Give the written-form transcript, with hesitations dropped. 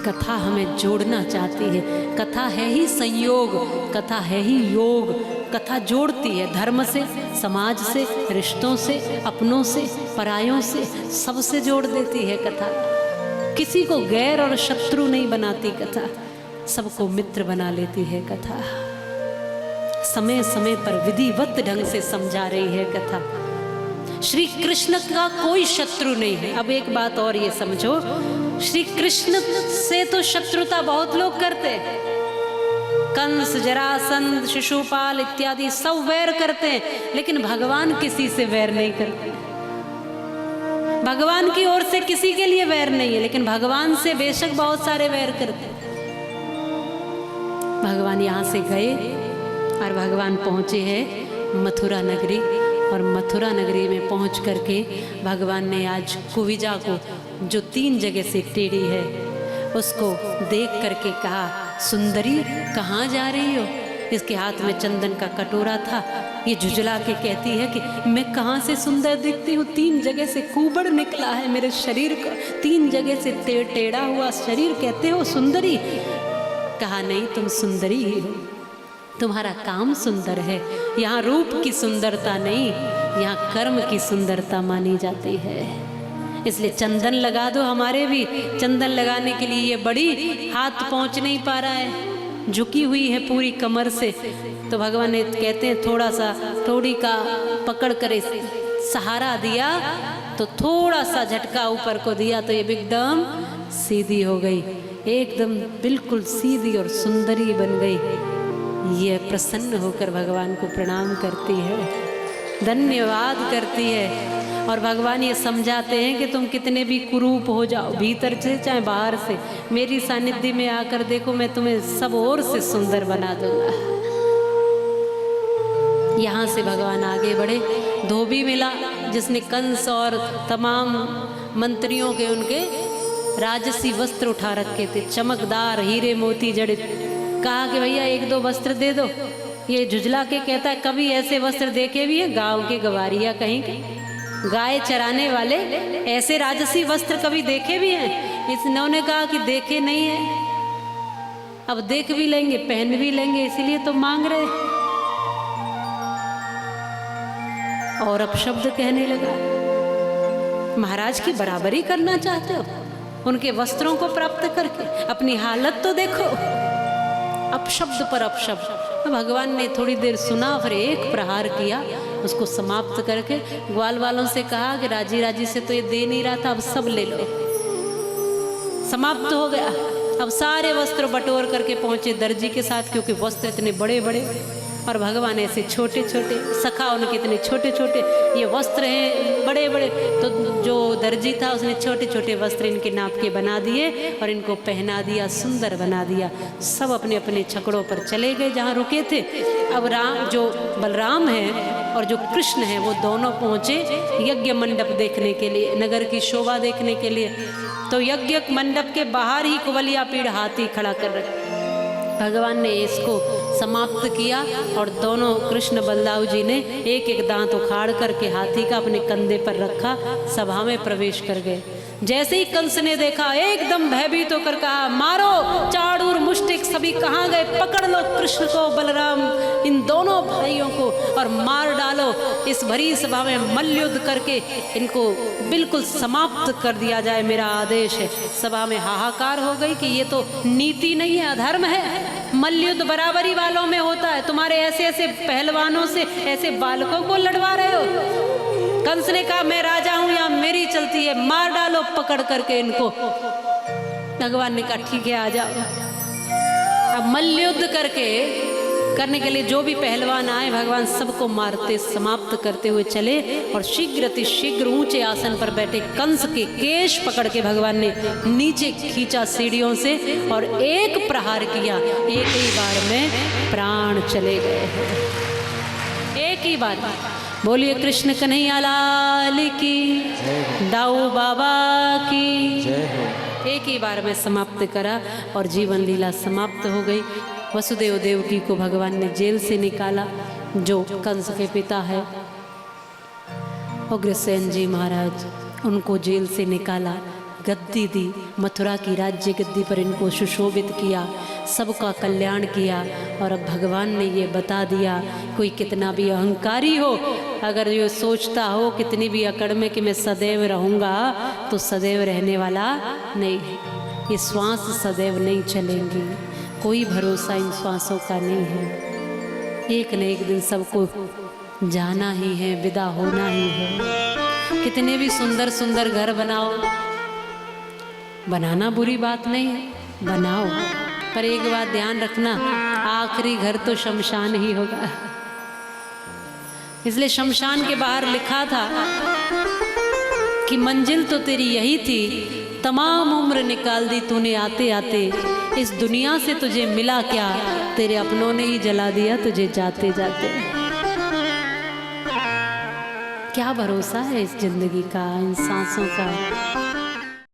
कथा हमें जोड़ना चाहती है। कथा है ही संयोग, कथा है ही योग। कथा जोड़ती है धर्म से, समाज से, रिश्तों से, अपनों से, परायों से, सबसे जोड़ देती है कथा। किसी को गैर और शत्रु नहीं बनाती कथा, सबको मित्र बना लेती है कथा। समय समय पर विधिवत ढंग से समझा रही है कथा। श्री कृष्ण का कोई शत्रु नहीं है। अब एक बात और ये समझो, श्री कृष्ण से तो शत्रुता बहुत लोग करते हैं। कंस, जरासंध, शिशुपाल इत्यादि सब वैर करते हैं, लेकिन भगवान किसी से वैर नहीं करते। भगवान की ओर से किसी के लिए वैर नहीं है, लेकिन भगवान से बेशक बहुत सारे वैर करते हैं। भगवान यहाँ से गए और भगवान पहुँचे हैं मथुरा नगरी, और मथुरा नगरी में पहुँच करके भगवान ने आज कुविजा को, जो 3 जगह से टेढ़ी है, उसको देख करके कहा, सुंदरी कहाँ जा रही हो? इसके हाथ में चंदन का कटोरा था। ये झुझला के कहती है कि मैं कहाँ से सुंदर दिखती हूँ, 3 जगह से कुबड़ निकला है मेरे शरीर का, 3 जगह से टेढ़ा हुआ शरीर, कहते हो सुंदरी? कहा नहीं, तुम सुंदरी ही हो, तुम्हारा काम सुंदर है। यहाँ रूप की सुंदरता नहीं, यहाँ कर्म की सुंदरता मानी जाती है। इसलिए चंदन लगा दो। हमारे भी चंदन लगाने के लिए ये बड़ी हाथ पहुँच नहीं पा रहा है, झुकी हुई है पूरी कमर से। तो भगवान ने कहते हैं थोड़ा सा थोड़ी का पकड़ कर सहारा दिया, तो थोड़ा सा झटका ऊपर को दिया, तो ये एकदम सीधी हो गई, एकदम बिल्कुल सीधी और सुंदरी बन गई। ये प्रसन्न होकर भगवान को प्रणाम करती है, धन्यवाद करती है। और भगवान ये समझाते हैं कि तुम कितने भी कुरूप हो जाओ, भीतर से चाहे बाहर से, मेरी सानिध्य में आकर देखो, मैं तुम्हें सब ओर से सुंदर बना दूंगा। यहाँ से भगवान आगे बढ़े। धोबी मिला जिसने कंस और तमाम मंत्रियों के उनके राजसी वस्त्र उठा रखे थे, चमकदार हीरे मोती जड़ित। कहा कि भैया 1-2 वस्त्र दे दो। ये झुझला के कहता है, कभी ऐसे वस्त्र देखे भी हैं? गांव के गवारिया कहीं के गाय चराने वाले ऐसे राजसी वस्त्र कभी देखे भी हैं? इन्होंने कहा कि देखे नहीं है। अब देख भी लेंगे, पहन भी लेंगे, इसीलिए तो मांग रहे। और अब शब्द कहने लगा, महाराज की बराबरी करना चाहते हो? उनके वस्त्रों को प्राप्त करके अपनी हालत तो देखो। अपशब्द पर अपशब्द। भगवान ने थोड़ी देर सुना, फिर एक प्रहार किया, उसको समाप्त करके ग्वाल वालों से कहा कि राजी राजी से तो ये दे नहीं रहा था, अब सब ले लो। समाप्त हो गया। अब सारे वस्त्र बटोर करके पहुंचे दर्जी के साथ, क्योंकि वस्त्र इतने बड़े बड़े और भगवान ऐसे छोटे छोटे, सखा उनके इतने छोटे छोटे, ये वस्त्र हैं बड़े बड़े। तो जो दर्जी था उसने छोटे छोटे वस्त्र इनके नाप के बना दिए और इनको पहना दिया, सुंदर बना दिया। सब अपने अपने छकड़ों पर चले गए जहाँ रुके थे। अब राम, जो बलराम है और जो कृष्ण है, वो दोनों पहुँचे यज्ञ मंडप देखने के लिए, नगर की शोभा देखने के लिए। तो यज्ञ मंडप के बाहर ही कुवलिया पीढ़ हाथी खड़ा कर रखे। भगवान ने इसको समाप्त किया और दोनों कृष्ण बलदाऊ जी ने एक एक दांत उखाड़ करके हाथी का अपने कंधे पर रखा, सभा में प्रवेश कर गए। जैसे ही कंस ने देखा, एकदम भयभीत होकर कहा, मारो चाड़ूर मुष्टिक सभी कहाँ गए? पकड़ लो कृष्ण को, बलराम, इन दोनों भाइयों को और मार डालो। इस भरी सभा में मल्लयुद्ध करके इनको बिल्कुल समाप्त कर दिया जाए, मेरा आदेश है। सभा में हाहाकार हो गई कि ये तो नीति नहीं है, अधर्म है। मल्लयुद्ध बराबरी वालों में होता है, तुम्हारे ऐसे ऐसे पहलवानों से ऐसे बालकों को लड़वा रहे हो। कंस ने कहा, मैं राजा हूं, यहाँ मेरी चलती है, मार डालो पकड़ करके इनको। भगवान ने कहा ठीक है, आ जाओ। अब मल्लयुद्ध करने के लिए जो भी पहलवान आए, भगवान सबको मारते समाप्त करते हुए चले और शीघ्र अतिशीघ्र ऊंचे आसन पर बैठे कंस के केश पकड़ के भगवान ने नीचे खींचा सीढ़ियों से और एक प्रहार किया। एक ही बार में प्राण चले गए हैं, एक ही बार। बोलिए कृष्ण कन्हैया लाल की, दाऊ बाबा की। एक ही बार में समाप्त करा और जीवन लीला समाप्त हो गई। वसुदेव देवकी को भगवान ने जेल से निकाला, जो कंस के पिता है। उग्रसेन जी महाराज, उनको जेल से निकाला, गद्दी दी, मथुरा की राज्य गद्दी पर इनको सुशोभित किया, सबका कल्याण किया। और अब भगवान ने ये बता दिया, कोई कितना भी अहंकारी हो, अगर ये सोचता हो कितनी भी अकड़ में कि मैं सदैव रहूँगा, तो सदैव रहने वाला नहीं है। ये श्वास सदैव नहीं चलेंगी, कोई भरोसा इन श्वासों का नहीं है। एक न एक दिन सबको जाना ही है, विदा होना ही है। कितने भी सुंदर सुंदर घर बनाओ, बनाना बुरी बात नहीं है, बनाओ, पर एक बात ध्यान रखना, आखिरी घर तो शमशान ही होगा। इसलिए शमशान के बाहर लिखा था कि मंजिल तो तेरी यही थी, तमाम उम्र निकाल दी तूने आते आते, इस दुनिया से तुझे मिला क्या, तेरे अपनों ने ही जला दिया तुझे जाते जाते। क्या भरोसा है इस जिंदगी का, इन सांसों का।